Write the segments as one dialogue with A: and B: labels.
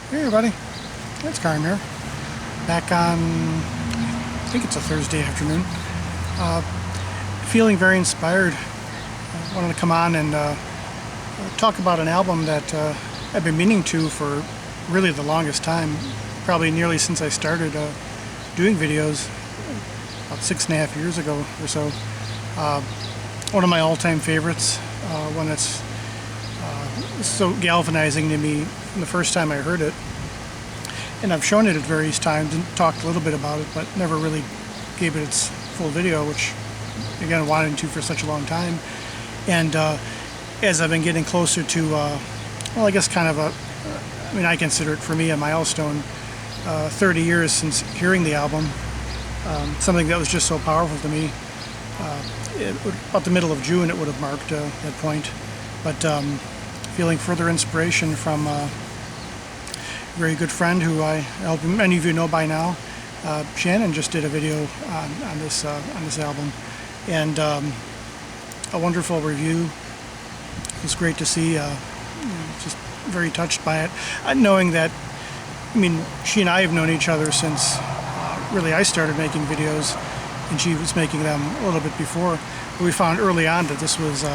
A: Hey everybody, it's Karim here. Back on, I think it's a Thursday afternoon. Uh, Feeling very inspired. Wanted to come on and talk about an album that I've been meaning to for really the longest time. Probably nearly since I started doing videos about 6.5 years ago or so. One of my all-time favorites, one that's so galvanizing to me from the first time I heard it. And I've shown it at various times and talked a little bit about it, but never really gave it its full video, which again wanted to for such a long time. And as I've been getting closer to, well, I guess kind of I mean, I consider it for me a milestone, 30 years since hearing the album, something that was just so powerful to me. About the middle of June it would have marked that point. But feeling further inspiration from a very good friend who I hope many of you know by now. Shannon just did a video on this album, and a wonderful review. It was great to see. Just very touched by it, knowing that, I mean, she and I have known each other since really I started making videos, and she was making them a little bit before. But we found early on that this was,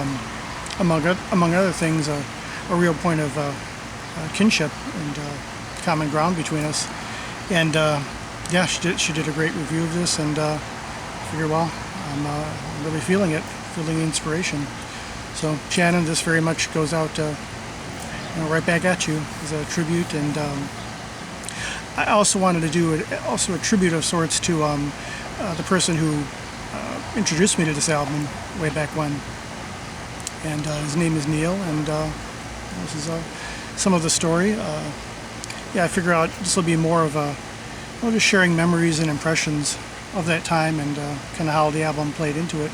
A: among other things, a real point of kinship and common ground between us. And yeah, she did a great review of this, and I figured, well, I'm really feeling it, feeling the inspiration. So Shannon, this very much goes out right back at you as a tribute. And I also wanted to do a tribute of sorts to the person who introduced me to this album way back when. And his name is Neil, and this is some of the story. Yeah, I figure out this will be more of a, well, just sharing memories and impressions of that time, and kind of how the album played into it.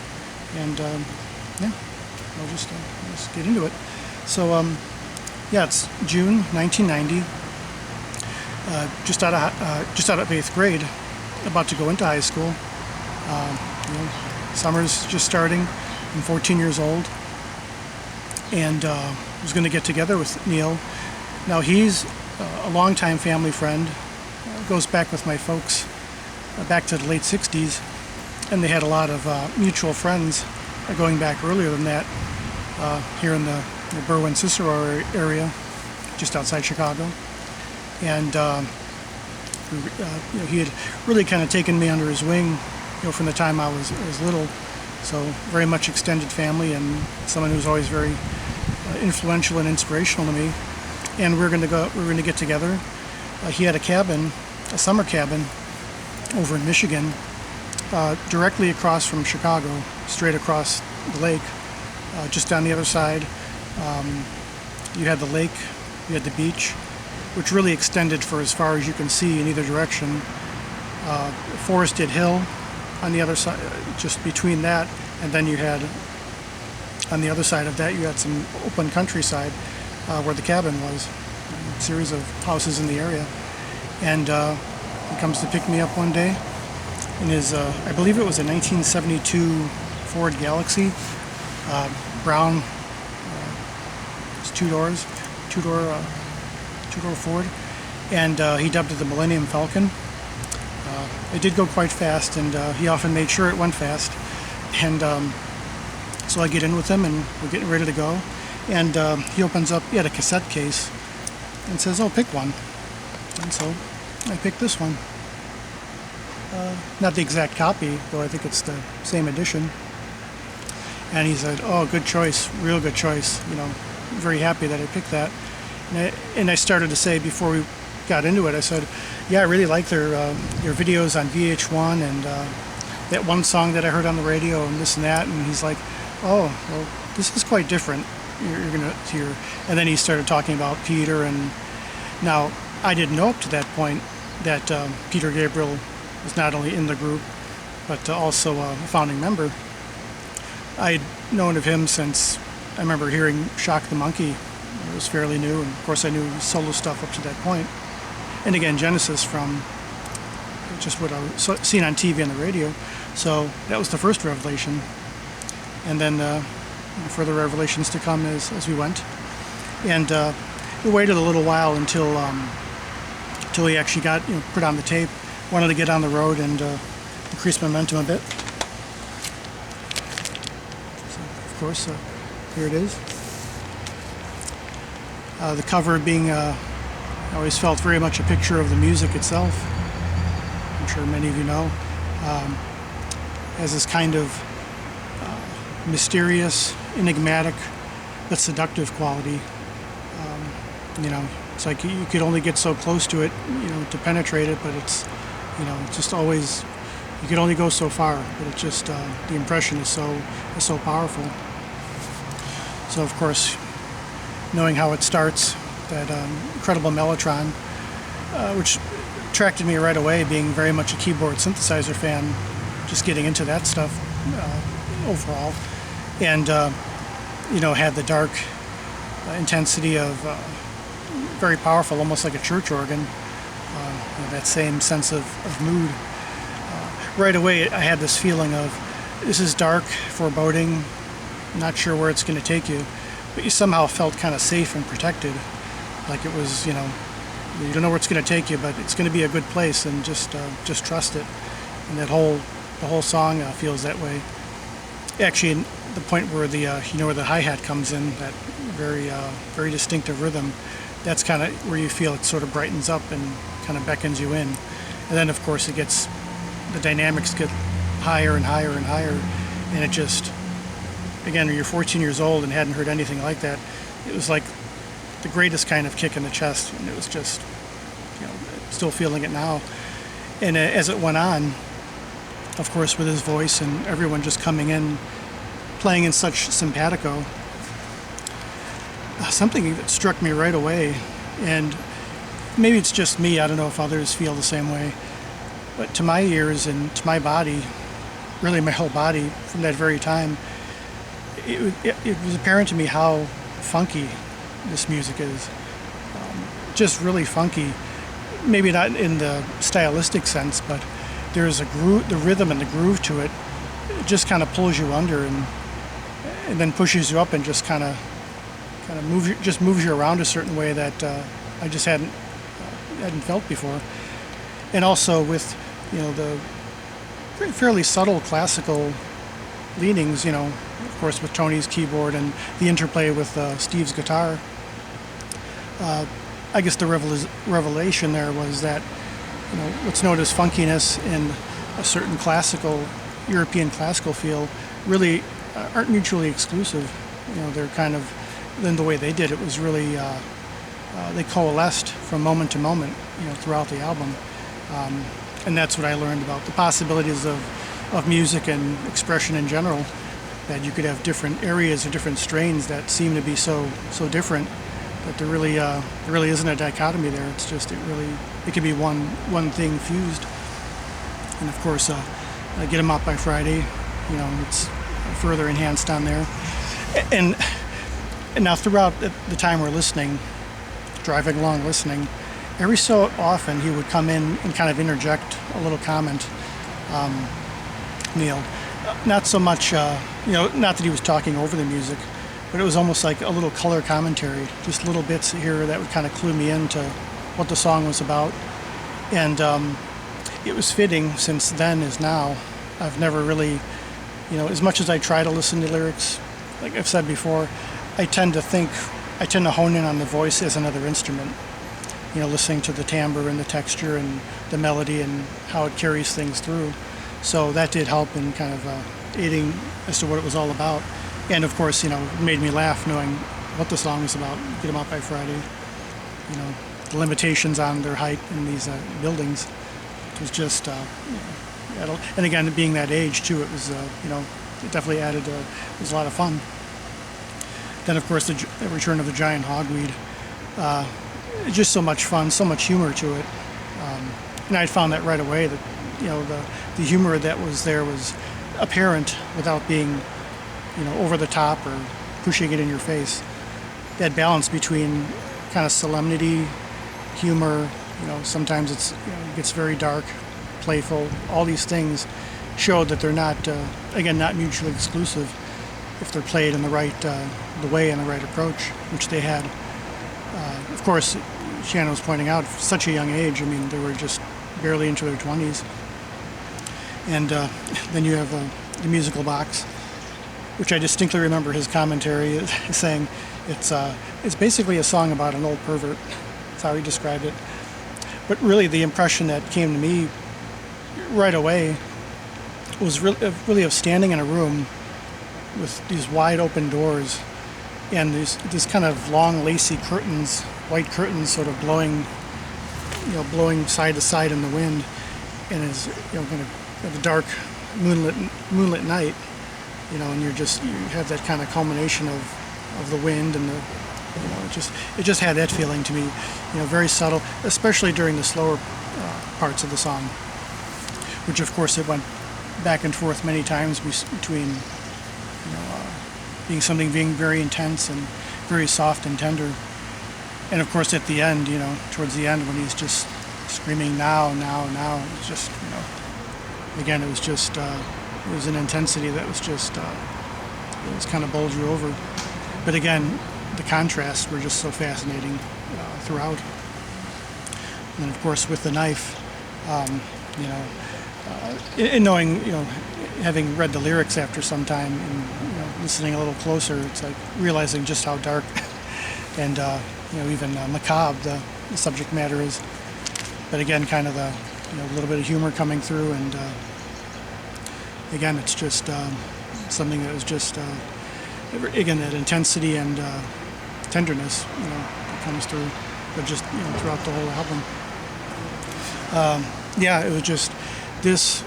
A: And yeah, I'll just get into it. So yeah, it's June 1990. Just out of 8th grade, about to go into high school. Summer's just starting. I'm 14 years old, and was going to get together with Neil. Now he's a longtime family friend, goes back with my folks back to the late 60s, and they had a lot of mutual friends going back earlier than that, here in the Berwyn-Cicero area, just outside Chicago. And he had really kind of taken me under his wing, from the time I was little. So very much extended family, and someone who's always very influential and inspirational to me. And we're going to get together. He had a summer cabin over in Michigan, directly across from Chicago, straight across the lake, just on the other side. You had the lake, you had the beach, which really extended for as far as you can see in either direction. Forested hill on the other side, just between that, and then you had, on the other side of that, you had some open countryside where the cabin was, a series of houses in the area. And he comes to pick me up one day in his, I believe it was a 1972 Ford Galaxy, brown, it's two-door Ford, and he dubbed it the Millennium Falcon. It did go quite fast, and he often made sure it went fast. And so I get in with him, and we're getting ready to go. And he opens up, he had a cassette case, and says, "Oh, pick one." And so I picked this one. Not the exact copy, though I think it's the same edition. And he said, "Oh, good choice, real good choice. Very happy that I picked that." And I started to say before we got into it, I said, "Yeah, I really like their videos on VH1, and that one song that I heard on the radio, and this and that." And he's like, "Oh, well, this is quite different. You're gonna hear." And then he started talking about Peter, and now I didn't know up to that point that Peter Gabriel was not only in the group, but also a founding member. I'd known of him since I remember hearing Shock the Monkey. It was fairly new, and of course I knew his solo stuff up to that point. And again, Genesis from just what I was seeing on TV and the radio. So that was the first revelation. And then further revelations to come as we went. And we waited a little while until until we actually got put on the tape. Wanted to get on the road and increase momentum a bit. So, of course, here it is. The cover being, I always felt very much a picture of the music itself. I'm sure many of you know. Has this kind of mysterious, enigmatic, but seductive quality. It's like you could only get so close to it, to penetrate it, but it's just always, you could only go so far, but it's just, the impression is so powerful. So of course, knowing how it starts, that incredible mellotron, which attracted me right away, being very much a keyboard synthesizer fan, just getting into that stuff overall, and had the dark intensity of very powerful, almost like a church organ, that same sense of mood. Right away I had this feeling of, this is dark, foreboding, not sure where it's going to take you, but you somehow felt kind of safe and protected, like it was, you don't know where it's going to take you, but it's going to be a good place, and just trust it. And the whole song feels that way. Actually, the point where where the hi-hat comes in, that very distinctive rhythm, that's kind of where you feel it sort of brightens up and kind of beckons you in. And then of course the dynamics get higher and higher and higher, and it just, again, when you're 14 years old and hadn't heard anything like that, it was like the greatest kind of kick in the chest, and it was just, still feeling it now. And as it went on, of course, with his voice and everyone just coming in, playing in such simpatico, something that struck me right away, and maybe it's just me, I don't know if others feel the same way, but to my ears and to my body, really my whole body, from that very time, it was apparent to me how funky this music is. Just really funky. Maybe not in the stylistic sense, but there's a groove, the rhythm and the groove to it. It just kind of pulls you under and then pushes you up and just kind of moves you around a certain way that I just hadn't felt before. And also with the fairly subtle classical leanings, of course with Tony's keyboard and the interplay with Steve's guitar. I guess the revelation there was that what's known as funkiness and a certain European classical feel really aren't mutually exclusive. They're kind of, then the way they did it was really, they coalesced from moment to moment, throughout the album. And that's what I learned about the possibilities of music and expression in general, that you could have different areas or different strains that seem to be so different, that there really isn't a dichotomy there. It's just, it can be one thing fused. And of course, Get 'Em Out by Friday, it's further enhanced on there. And now throughout the time we're listening, driving along listening, every so often he would come in and kind of interject a little comment, Neil. Not so much, not that he was talking over the music, but it was almost like a little color commentary, just little bits here that would kind of clue me into what the song was about. And it was fitting, since then as now, I've never really, as much as I try to listen to lyrics, like I've said before, I tend to hone in on the voice as another instrument, listening to the timbre and the texture and the melody and how it carries things through. So that did help in kind of aiding as to what it was all about. And of course, it made me laugh knowing what the song was about, Get 'Em Out by Friday. The limitations on their height in these buildings. It was just, and again, being that age too, it was, it definitely added, it was a lot of fun. Then of course, the return of the giant hogweed. Just so much fun, so much humor to it. And I found that right away, that, the humor that was there was apparent without being, over the top or pushing it in your face. That balance between kind of solemnity, humor, sometimes it gets very dark, playful. All these things showed that they're not, again, not mutually exclusive if they're played in the right, the way and the right approach, which they had. Of course, Shannon was pointing out, such a young age. I mean, they were just barely into their 20s. And then you have the musical box, which I distinctly remember his commentary saying it's basically a song about an old pervert. That's how he described it. But really, the impression that came to me right away was really of standing in a room with these wide open doors and these kind of long lacy curtains, white curtains, sort of blowing side to side in the wind, and is kind of a dark moonlit night, and you have that kind of culmination of the wind and it just had that feeling to me, very subtle, especially during the slower parts of the song, which of course it went back and forth many times between being very intense and very soft and tender, and of course at the end, towards the end when he's just screaming now, it's just again, it was an intensity that was just it was kind of bowled you over. But again, the contrasts were just so fascinating throughout. And then of course with the knife, and knowing, having read the lyrics after some time and listening a little closer, it's like realizing just how dark and even macabre the subject matter is. But again, kind of a little bit of humor coming through, and again, it's just something that was just again, that intensity and tenderness, that comes through, but just throughout the whole album. It was just this,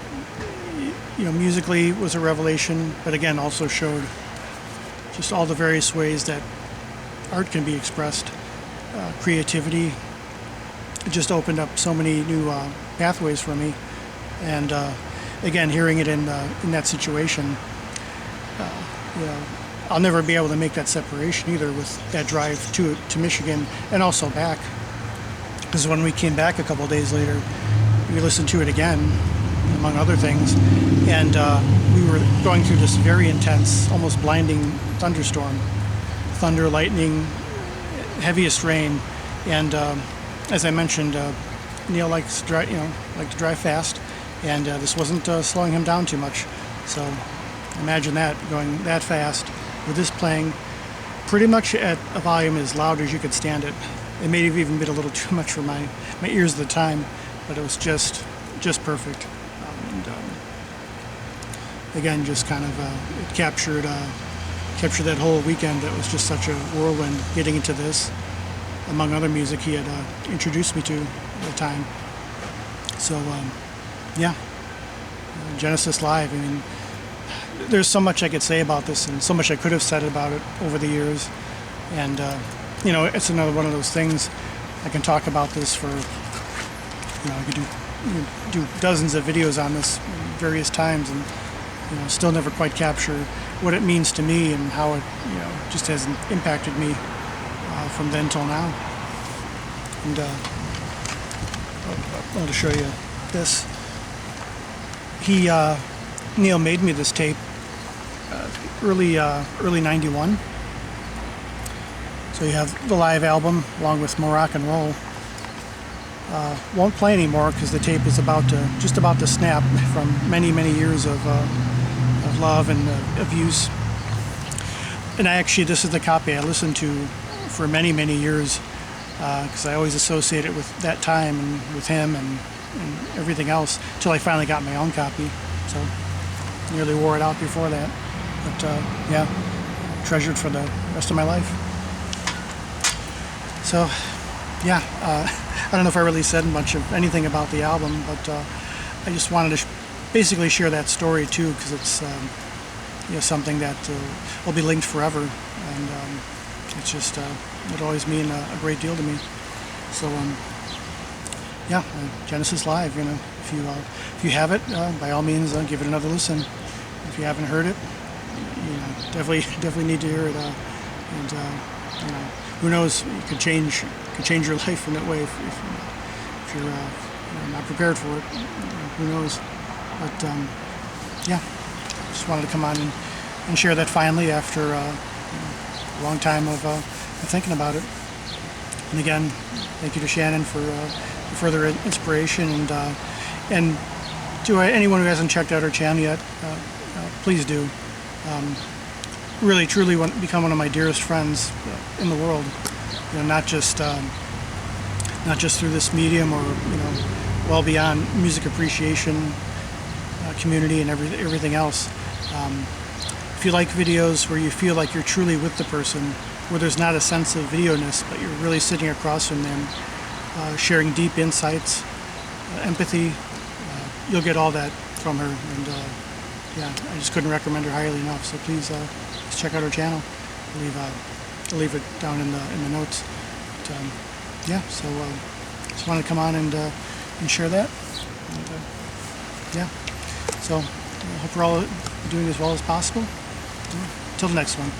A: musically was a revelation, but again, also showed just all the various ways that art can be expressed, creativity. It just opened up so many new pathways for me, and again, hearing it in that situation, I'll never be able to make that separation either with that drive to Michigan and also back, because when we came back a couple days later, we listened to it again, among other things, and we were going through this very intense, almost blinding thunderstorm, thunder, lightning, heaviest rain, and as I mentioned, Neil likes to drive fast, and this wasn't slowing him down too much. So imagine that, going that fast with this playing pretty much at a volume as loud as you could stand it. It may have even been a little too much for my ears at the time, but it was just perfect. Again, just kind of it captured that whole weekend. That was just such a whirlwind getting into this, among other music he had introduced me to at the time. So Genesis Live, I mean, there's so much I could say about this and so much I could have said about it over the years, and it's another one of those things. I can talk about this for I could do dozens of videos on this various times and still never quite capture what it means to me and how it just has impacted me from then till now. And I want to show you this. Neil made me this tape early '91. So you have the live album along with More Rock and Roll. Won't play anymore because the tape is just about to snap from many years of love and of use. And this is the copy I listened to for many years, because I always associate it with that time and with him and everything else, till I finally got my own copy. So nearly wore it out before that, but treasured for the rest of my life. So I don't know if I really said much of anything about the album, but I just wanted to basically share that story too, because it's something that will be linked forever, and it's just it'll always mean a great deal to me. So Genesis Live, if you have it, by all means give it another listen. If you haven't heard it, definitely need to hear it, and who knows, it could change your life in that way if you're not prepared for it. Who knows? But just wanted to come on and share that finally after a long time of thinking about it. And again, thank you to Shannon for further inspiration, and to anyone who hasn't checked out her channel yet, please do. Really, truly become one of my dearest friends in the world. You know, not just through this medium, or well beyond music appreciation community and everything else. If you like videos where you feel like you're truly with the person, where there's not a sense of video-ness, but you're really sitting across from them, sharing deep insights, empathy, you'll get all that from her. And yeah, I just couldn't recommend her highly enough. So please check out her channel. I'll leave it down in the notes. But, yeah, so just wanted to come on and share that. And, yeah, so I hope we're all doing as well as possible. Till the next one.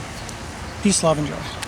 A: Peace, love, and joy.